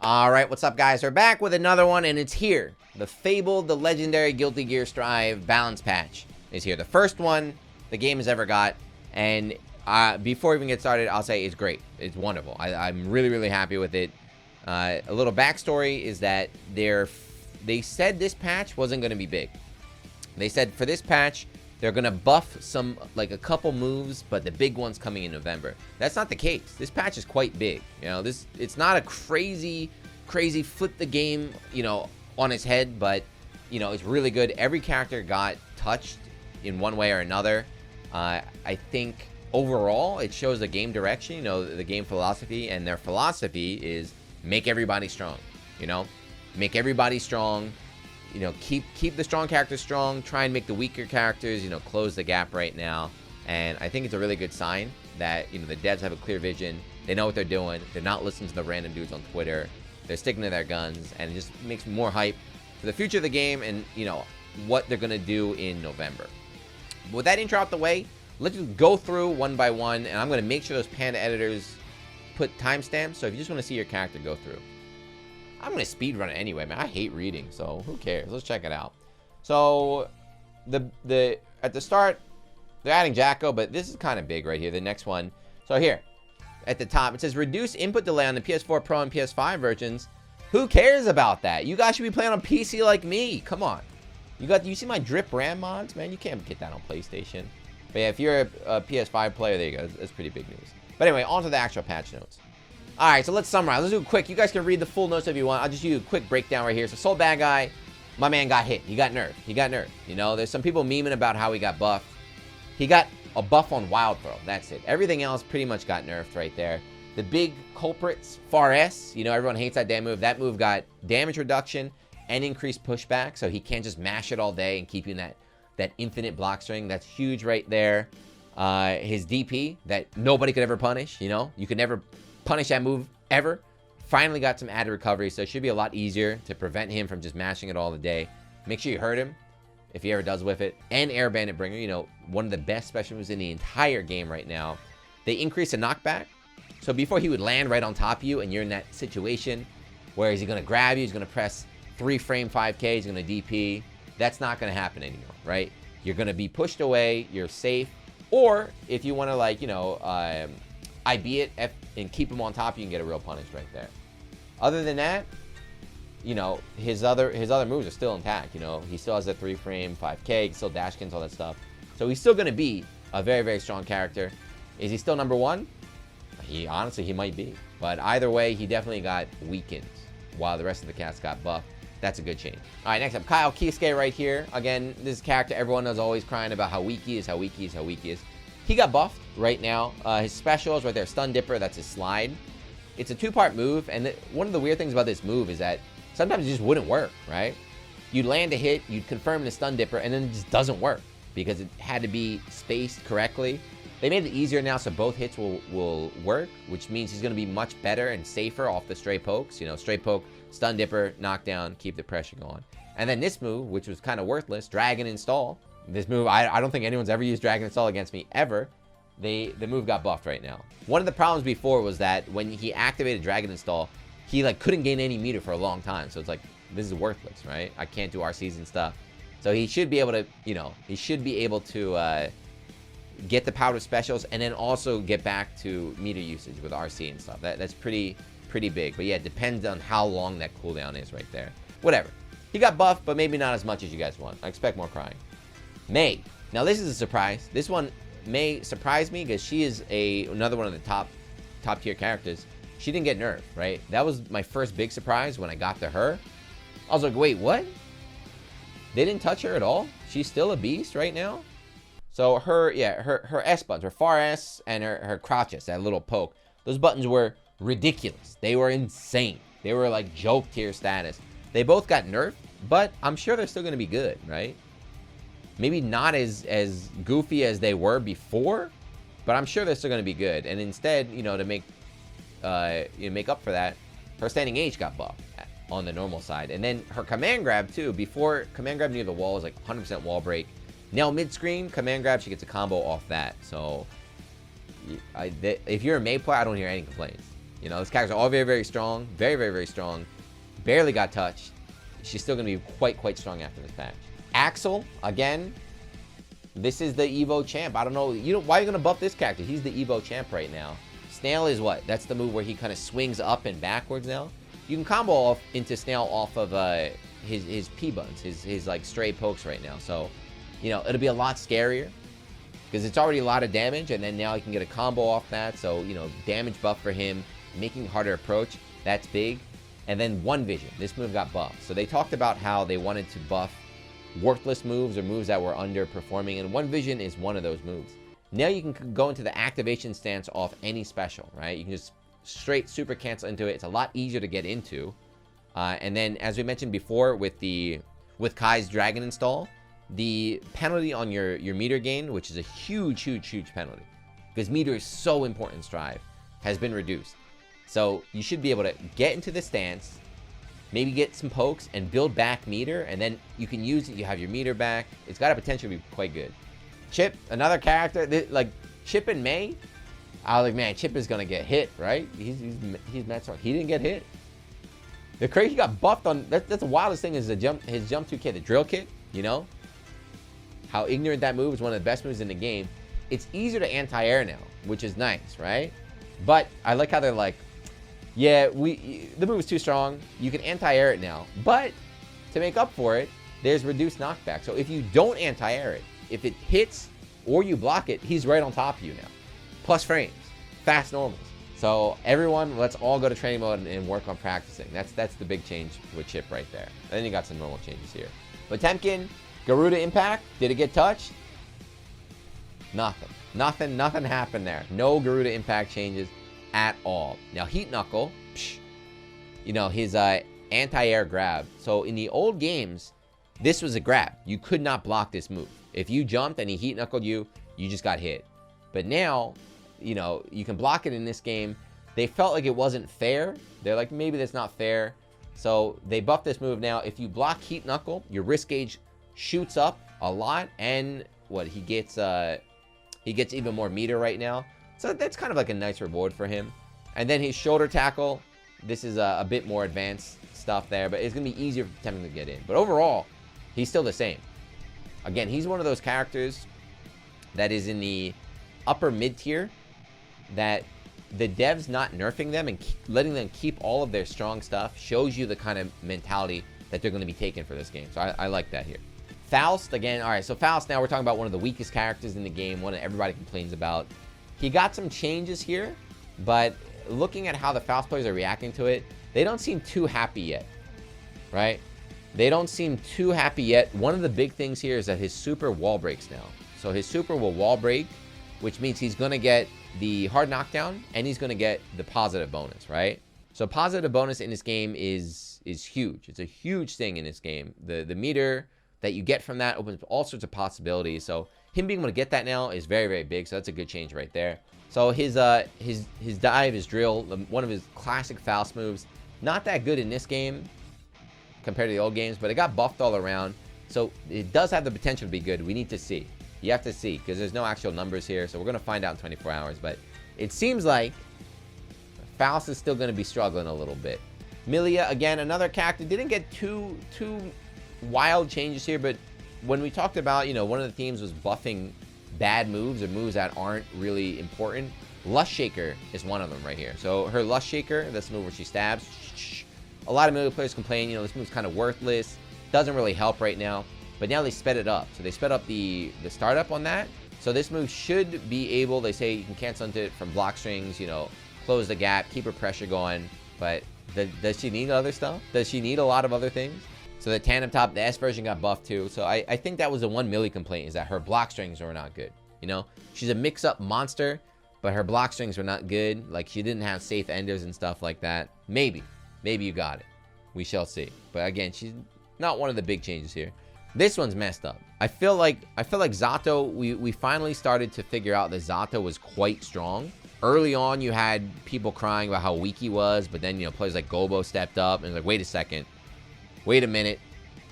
Alright, what's up guys? We're back with another one, and it's here. The fabled, the legendary Guilty Gear Strive balance patch is here. The first one the game has ever got, and before we even get started, I'll say it's great. It's wonderful. I'm really, really happy with it. A little backstory is that they said this patch wasn't going to be big. They said for this patch, they're going to buff some, like a couple moves, but the big one's coming in November. That's not the case. This patch is quite big. You know, it's not a crazy flip the game, you know, on its head, but, you know, it's really good. Every character got touched in one way or another. I think overall, it shows the game direction, you know, the game philosophy, and their philosophy is make everybody strong, you know? Make everybody strong. You know, keep the strong characters strong. Try and make the weaker characters, you know, close the gap right now. And I think it's a really good sign that, you know, the devs have a clear vision. They know what they're doing. They're not listening to the random dudes on Twitter. They're sticking to their guns, and it just makes me more hype for the future of the game and, you know, what they're gonna do in November. But with that intro out the way, let's just go through one by one, and I'm gonna make sure those Panda editors put timestamps. So if you just want to see your character go through, I'm going to speedrun it anyway, man. I hate reading, so who cares? Let's check it out. So, at the start, they're adding Jako, but this is kind of big right here, the next one. So here, at the top, it says reduce input delay on the PS4 Pro and PS5 versions. Who cares about that? You guys should be playing on PC like me. Come on. You see my drip RAM mods? Man, you can't get that on PlayStation. But yeah, if you're a PS5 player, there you go. That's pretty big news. But anyway, on to the actual patch notes. Alright, so let's summarize. Let's do it quick. You guys can read the full notes if you want. I'll just do a quick breakdown right here. So, Soul Bad Guy, my man got hit. He got nerfed. He got nerfed. You know, there's some people memeing about how he got buffed. He got a buff on Wild Throw. That's it. Everything else pretty much got nerfed right there. The big culprits, FaustS, you know, everyone hates that damn move. That move got damage reduction and increased pushback, so he can't just mash it all day and keep you in that infinite block string. That's huge right there. His DP that nobody could ever punish, you know? You could never punish that move ever. Finally got some added recovery, so it should be a lot easier to prevent him from just mashing it all the day. Make sure you hurt him if he ever does whiff it. And Air Bandit Bringer, you know, one of the best special moves in the entire game right now. They increased the knockback, so before he would land right on top of you and you're in that situation where is he going to grab you, he's going to press 3-frame 5K, he's going to DP. That's not going to happen anymore, right? You're going to be pushed away, you're safe. Or if you want to, like, you know, IB it and keep him on top, you can get a real punish right there. Other than that, you know, his other moves are still intact. You know, he still has a 3-frame 5K, he can still dash kins, all that stuff. So he's still going to be a very, very strong character. Is he still number one? Honestly, he might be. But either way, he definitely got weakened while the rest of the cast got buffed. That's a good change. All right, next up, Kyle Kisuke right here. Again, this character everyone is always crying about how weak he is, how weak he is, how weak he is. He got buffed right now. His special is right there, Stun Dipper. That's his slide. It's a 2-part move, and one of the weird things about this move is that sometimes it just wouldn't work, right? You'd land a hit, you'd confirm the Stun Dipper, and then it just doesn't work because it had to be spaced correctly. They made it easier now, so both hits will work, which means he's going to be much better and safer off the stray pokes. You know, stray poke, Stun Dipper, knockdown, keep the pressure going. And then this move, which was kind of worthless, Dragon Install. This move, I don't think anyone's ever used Dragon Install against me, ever. The move got buffed right now. One of the problems before was that when he activated Dragon Install, he like couldn't gain any meter for a long time. So it's like, this is worthless, right? I can't do RCs and stuff. So he should be able to, you know, get the powder specials and then also get back to meter usage with RC and stuff. That's pretty big. But yeah, it depends on how long that cooldown is right there. Whatever. He got buffed, but maybe not as much as you guys want. I expect more crying. May. Now this is a surprise. This one may surprise me because she is another one of the top tier characters. She didn't get nerfed, right? That was my first big surprise when I got to her. I was like, wait, what? They didn't touch her at all? She's still a beast right now? So her S buttons, her far S and her crouch S, that little poke, those buttons were ridiculous. They were insane. They were like joke tier status. They both got nerfed, but I'm sure they're still going to be good, right? Maybe not as goofy as they were before, but I'm sure they're still going to be good. And instead, you know, to make up for that, her standing H got buffed on the normal side. And then her command grab too. Before, command grab near the wall was like 100% wall break. Now mid-screen, command grab, she gets a combo off that. So if you're a May player, I don't hear any complaints. You know, this character's all very, very strong. Very, very, very strong. Barely got touched. She's still going to be quite strong after this patch. Axel, again, this is the Evo champ. I don't know. Why are you going to buff this character? He's the Evo champ right now. Snail is what? That's the move where he kind of swings up and backwards now. You can combo off into Snail off of his P-buns, his like stray pokes right now. So, you know, it'll be a lot scarier because it's already a lot of damage, and then now he can get a combo off that. So, you know, damage buff for him, making harder approach. That's big. And then One Vision. This move got buffed. So they talked about how they wanted to buff worthless moves or moves that were underperforming, and One Vision is one of those moves. Now you can go into the activation stance off any special, right? You can just straight super cancel into it. It's a lot easier to get into. And then, as we mentioned before, with Kai's Dragon install, the penalty on your meter gain, which is a huge penalty, because meter is so important in Strive, has been reduced. So you should be able to get into the stance, maybe get some pokes, and build back meter, and then you can use it. You have your meter back. It's got a potential to be quite good. Chipp, another character, like Chipp and May, I was like, man, Chipp is gonna get hit, right? He's mad strong. He didn't get hit. The crazy, he got buffed on. That's the wildest thing is his jump 2 kit, the drill kit. You know how ignorant that move is. One of the best moves in the game. It's easier to anti-air now, which is nice, right? But I like how they're like, yeah, the move is too strong. You can anti-air it now, but to make up for it, there's reduced knockback. So if you don't anti-air it, if it hits or you block it, he's right on top of you now. Plus frames, fast normals. So everyone, let's all go to training mode and work on practicing. That's the big change with Chipp right there. And then you got some normal changes here. Potemkin, Garuda impact. Did it get touched? Nothing happened there. No Garuda impact changes at all. Now Heat Knuckle, you know, his anti-air grab. So in the old games, this was a grab. You could not block this move. If you jumped and he Heat Knuckled you, you just got hit. But now, you know, you can block it in this game. They felt like it wasn't fair. They're like, maybe that's not fair. So they buffed this move now. If you block Heat Knuckle, your risk gauge shoots up a lot, and what he gets even more meter right now. So that's kind of like a nice reward for him. And then his shoulder tackle, this is a bit more advanced stuff there, but it's gonna be easier for Potemkin to get in. But overall, he's still the same. Again, he's one of those characters that is in the upper mid tier that the devs not nerfing them and letting them keep all of their strong stuff shows you the kind of mentality that they're going to be taking for this game. So I like that here. Faust, again, all right, so Faust, now we're talking about one of the weakest characters in the game, one that everybody complains about. He got some changes here, but looking at how the Faust players are reacting to it, they don't seem too happy yet, right? They don't seem too happy yet. One of the big things here is that his super wall breaks now. So his super will wall break, which means he's going to get the hard knockdown and he's going to get the positive bonus, right? So positive bonus in this game is huge. It's a huge thing in this game. The meter that you get from that opens all sorts of possibilities. So him being able to get that now is very, very big. So that's a good change right there. So his dive, his drill, one of his classic Faust moves, not that good in this game compared to the old games, but it got buffed all around. So it does have the potential to be good. We need to see. You have to see, because there's no actual numbers here. So we're going to find out in 24 hours. But it seems like Faust is still going to be struggling a little bit. Millia, again, another character. Didn't get too wild changes here. But when we talked about, you know, one of the themes was buffing bad moves or moves that aren't really important. Lust Shaker is one of them right here. So her Lust Shaker, that's the move where she stabs. A lot of Millia players complain, you know, this move's kind of worthless. Doesn't really help right now. But now they sped it up. So they sped up the startup on that. So this move should be able, they say you can cancel into it from block strings, you know, close the gap, keep her pressure going. But does she need other stuff? Does she need a lot of other things? So the tandem top, the S version got buffed too. So I think that was the one Millie complaint, is that her block strings were not good. You know, she's a mix-up monster, but her block strings were not good. Like, she didn't have safe enders and stuff like that. Maybe you got it. We shall see. But again, she's not one of the big changes here. This one's messed up. I feel like Zato, we finally started to figure out that Zato was quite strong. Early on, you had people crying about how weak he was, but then, you know, players like Gobo stepped up and was like, wait a second. Wait a minute.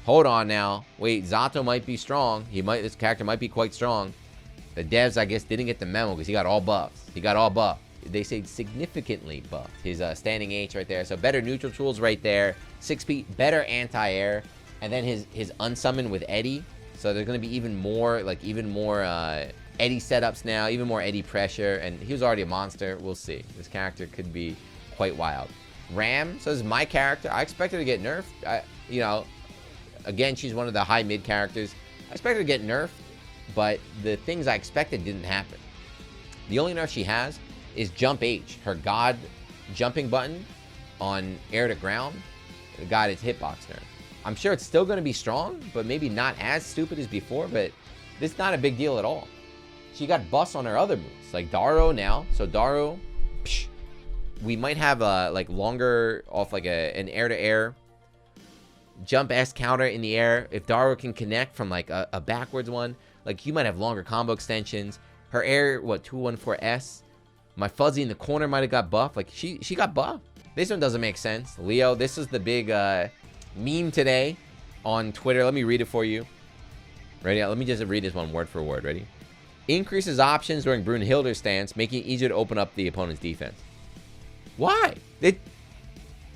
Hold on now. Wait, Zato might be strong. This character might be quite strong. The devs, I guess, didn't get the memo because he got all buffs. He got all buffed. they say significantly buffed. His standing H right there. So better neutral tools right there. 6P, better anti-air. And then his unsummon with Eddie. So there's going to be even more Eddie setups now, even more Eddie pressure. And he was already a monster. We'll see. This character could be quite wild. Ram, so this is my character. I expect her to get nerfed. You know, again, she's one of the high mid characters. I expect her to get nerfed, but the things I expected didn't happen. The only nerf she has is Jump H, her God jumping button on air to ground. Got its hitbox nerf. I'm sure it's still going to be strong, but maybe not as stupid as before, but this is not a big deal at all. She got buffs on her other moves, like Daro now. So Daro, psh, we might have a like longer off like an air-to-air jump S counter in the air. If Daro can connect from like a backwards one, like you might have longer combo extensions. Her air, what, 214S? My fuzzy in the corner might have got buffed. Like she got buffed. This one doesn't make sense. Leo, this is the big meme today on Twitter. Let me read it for you. Ready? Let me just read this one word for word. Ready? Increases options during Brunhilde's stance, making it easier to open up the opponent's defense. Why?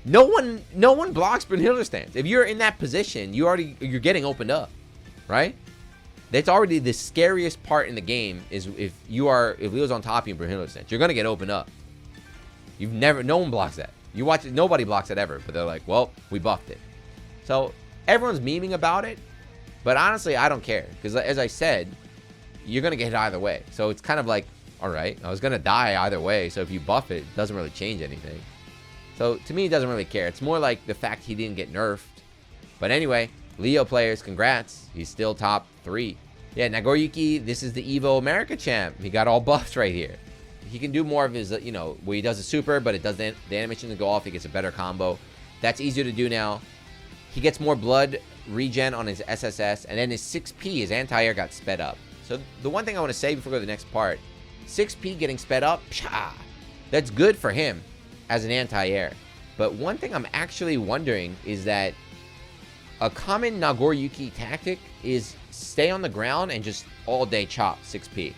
No one blocks Brunhilde's stance. If you're in that position, you're getting opened up, right? That's already the scariest part in the game is if Leo's on top of you in Brunhilde's stance, you're gonna get opened up. No one blocks that. You watch it, nobody blocks it ever, but they're like, well, we buffed it. So everyone's memeing about it, but honestly, I don't care because as I said, you're gonna get hit either way. So it's kind of like, all right, I was gonna die either way. So if you buff it, it doesn't really change anything. So to me, it doesn't really care. It's more like the fact he didn't get nerfed. But anyway, Leo players, congrats. He's still top 3. Yeah, Nagoriyuki, this is the Evo America champ. He got all buffed right here. He can do more of his, you know, where he does a super, but it does the animation to go off. He gets a better combo. That's easier to do now. He gets more blood regen on his SSS, and then his 6P, his anti-air got sped up. So the one thing I want to say before we go to the next part, 6P getting sped up, psha, that's good for him as an anti-air. But one thing I'm actually wondering is that a common Nagoriyuki tactic is stay on the ground and just all day chop 6P.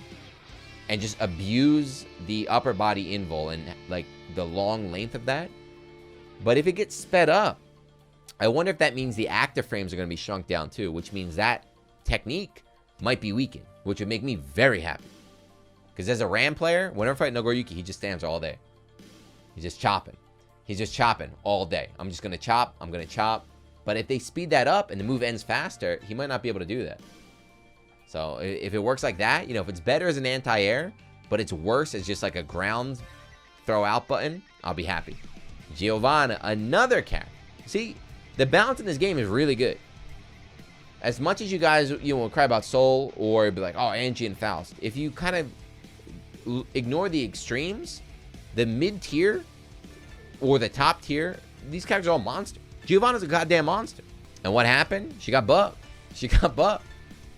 And just abuse the upper body invul and like the long length of that. But if it gets sped up, I wonder if that means the active frames are going to be shrunk down too, which means that technique might be weakened, which would make me very happy. Because as a Ram player, whenever I fight Nagoriyuki, he just stands all day. He's just chopping. He's just chopping all day. I'm just going to chop. I'm going to chop. But if they speed that up and the move ends faster, he might not be able to do that. So if it works like that, you know, if it's better as an anti-air, but it's worse as just like a ground throw out button, I'll be happy. Giovanna, another cat. See, the balance in this game is really good. As much as you guys, you know, will cry about Soul or be like, oh, Anji and Faust, if you kind of ignore the extremes, the mid-tier or the top tier, these characters are all monsters. Giovanna's a goddamn monster. And what happened? She got buffed. She got buffed.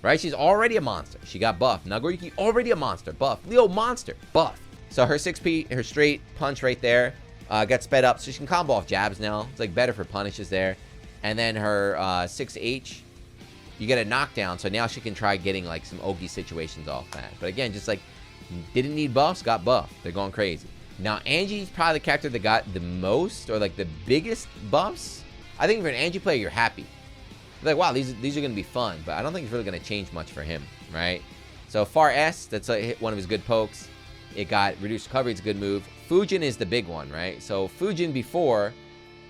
Right? She's already a monster. She got buffed. Nagoriyuki already a monster. Buff. Leo monster. Buff. So her 6P, her straight punch right there, got sped up. So she can combo off jabs now. It's like better for punishes there. And then her 6H, you get a knockdown. So now she can try getting like some Ogi situations off that. But again, just like didn't need buffs, got buffed. They're going crazy. Now Anji's probably the character that got the most or like the biggest buffs. I think if you're an Anji player, you're happy. Like, wow, these are going to be fun, but I don't think it's really going to change much for him, right? So Far S, that's one of his good pokes. It got reduced recovery, it's a good move. Fujin is the big one, right? So Fujin before,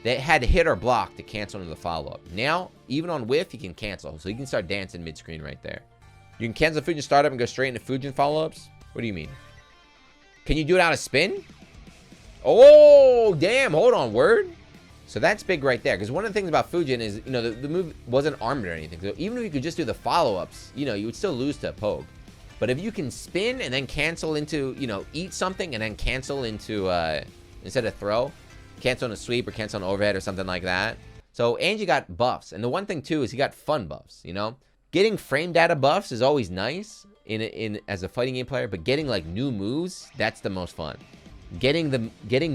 they had to hit or block to cancel into the follow-up. Now, even on whiff, he can cancel, so he can start dancing mid-screen right there. You can cancel Fujin startup and go straight into Fujin follow-ups? What do you mean? Can you do it out of spin? Oh, damn, hold on, word? So that's big right there, because one of the things about Fujin is, you know, the move wasn't armed or anything. So even if you could just do the follow-ups, you know, you would still lose to a poke. But if you can spin and then cancel into, you know, eat something and then cancel into, instead of throw, cancel on a sweep or cancel on overhead or something like that. So Anji got buffs. And the one thing, too, is he got fun buffs, you know? Getting frame data buffs is always nice as a fighting game player, but getting, like, new moves, that's the most fun. Getting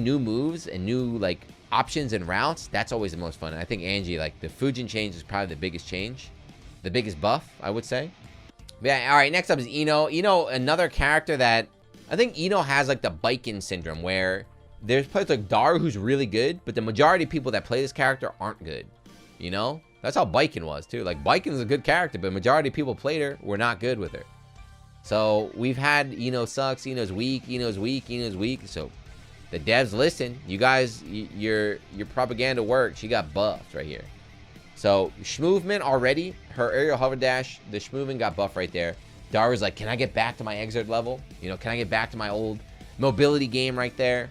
new moves and new, like, options and routes, that's always the most fun. And I think Anji, like the Fujin change is probably the biggest change. The biggest buff, I would say. But yeah, all right, next up is Ino. Ino, another character that I think Ino has like the Baiken syndrome where there's players like Daru who's really good, but the majority of people that play this character aren't good. You know? That's how Baiken was too. Like Baiken's a good character, but majority of people played her were not good with her. So we've had Ino sucks, Ino's weak, Ino's weak, Ino's weak. So the devs listen. You guys, your propaganda worked. She got buffed right here. So Schmovement already, her aerial hover dash, the Schmovement got buffed right there. Daru's like, can I get back to my exert level? You know, can I get back to my old mobility game right there?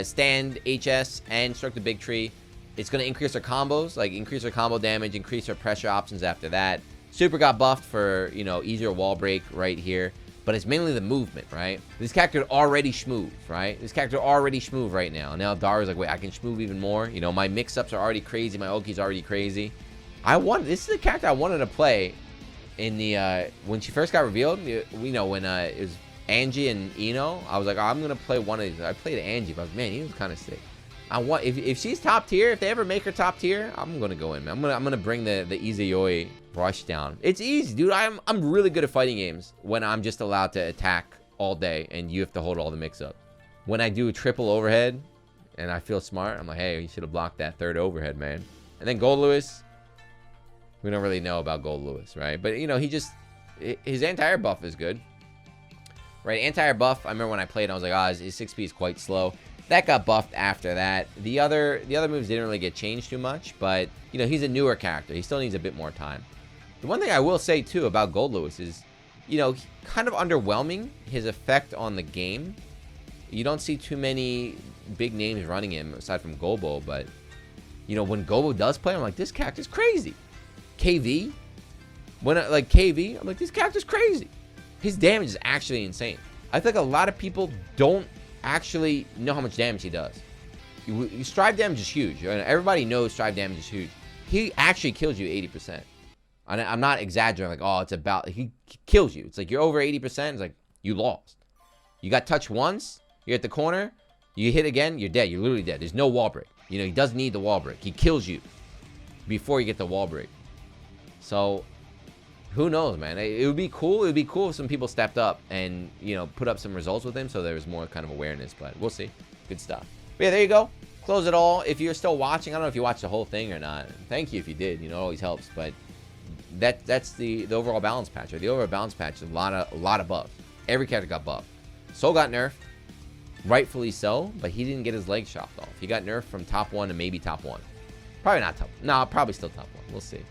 Stand, HS, and Struck the Big Tree. It's going to increase her combos, like increase her combo damage, increase her pressure options after that. Super got buffed for, you know, easier wall break right here. But it's mainly the movement, right? This character already schmoove, right? This character already schmoove right now. Now Daru's like, wait, I can schmoove even more. You know, my mix-ups are already crazy. My Oki's already crazy. This is a character I wanted to play in the, when she first got revealed. We know when it was Anji and Ino. I was like, oh, I'm going to play one of these. I played Anji, but I was, man, Ino's kind of sick. If she's top tier, if they ever make her top tier, I'm gonna go in, man. I'm gonna bring the Izayoi rush down. It's easy, dude. I'm really good at fighting games when I'm just allowed to attack all day and you have to hold all the mix-up. When I do a triple overhead and I feel smart, I'm like, hey, you should have blocked that third overhead, man. And then Gold Lewis, we don't really know about Gold Lewis, right? But you know, his anti-air buff is good, right? Anti-air buff. I remember when I played, I was like, oh, his 6P is quite slow. That got buffed after that. The other moves didn't really get changed too much, but you know, he's a newer character. He still needs a bit more time. The one thing I will say too about Gold Lewis is, you know, kind of underwhelming his effect on the game. You don't see too many big names running him aside from Gobo, but you know, when Gobo does play, I'm like, this character's crazy. KV, I'm like, this character's crazy. His damage is actually insane. I think a lot of people don't actually know how much damage he does. Strive damage is huge. Everybody knows strive damage is huge. He actually kills you 80%. I'm not exaggerating, like, oh, it's about, he kills you. It's like you're over 80%. It's like you lost. You got touched once, you're at the corner, you hit again, you're dead. You're literally dead. There's no wall break. You know, he doesn't need the wall break. He kills you before you get the wall break. So who knows, man? It would be cool. It would be cool if some people stepped up and, you know, put up some results with him so there was more kind of awareness, but we'll see. Good stuff. But yeah, there you go. Close it all. If you're still watching, I don't know if you watched the whole thing or not. Thank you if you did. You know, it always helps. But that's the overall balance patch. Or the overall balance patch is a lot of buffs. Every character got buffed. Soul got nerfed, rightfully so, but he didn't get his legs chopped off. He got nerfed from top 1 to maybe top 1. Probably not top. No, probably still top 1. We'll see.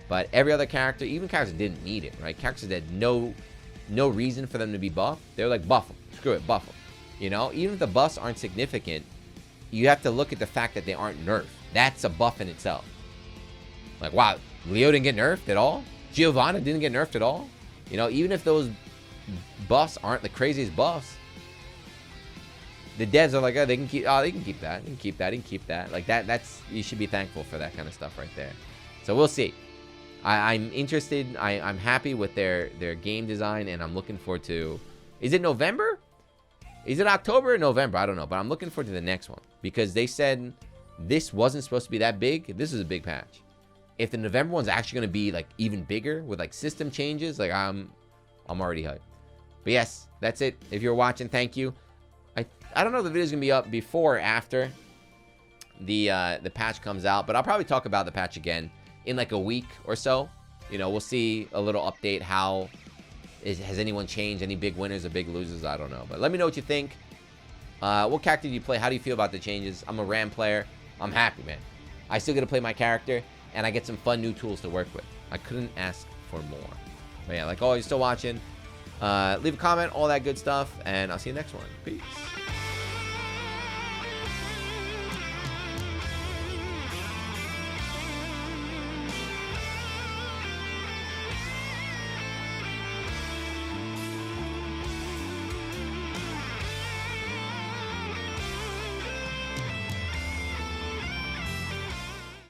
But every other character, even characters that didn't need it, right? Characters that had no reason for them to be buffed, they were like, buff them. Screw it, buff them. You know, even if the buffs aren't significant, you have to look at the fact that they aren't nerfed. That's a buff in itself. Like, wow, Leo didn't get nerfed at all? Giovanna didn't get nerfed at all? You know, even if those buffs aren't the craziest buffs, the devs are like, oh, they can keep that, they can keep that, they can keep that. Like that's you should be thankful for that kind of stuff right there. So we'll see. I'm interested. I'm happy with their game design, and I'm looking forward to. Is it November? Is it October or November? I don't know, but I'm looking forward to the next one because they said this wasn't supposed to be that big. This is a big patch. If the November one's actually going to be like even bigger with like system changes, like I'm already hyped. But yes, that's it. If you're watching, thank you. I don't know if the video's gonna be up before or after the patch comes out, but I'll probably talk about the patch again in like a week or so. You know, we'll see a little update. Has anyone changed? Any big winners or big losers? I don't know, but let me know what you think. What character do you play? How do you feel about the changes? I'm a Ram player. I'm happy, man. I still get to play my character, and I get some fun new tools to work with. I couldn't ask for more. But yeah, like always, still watching. Leave a comment, all that good stuff, and I'll see you next one. Peace.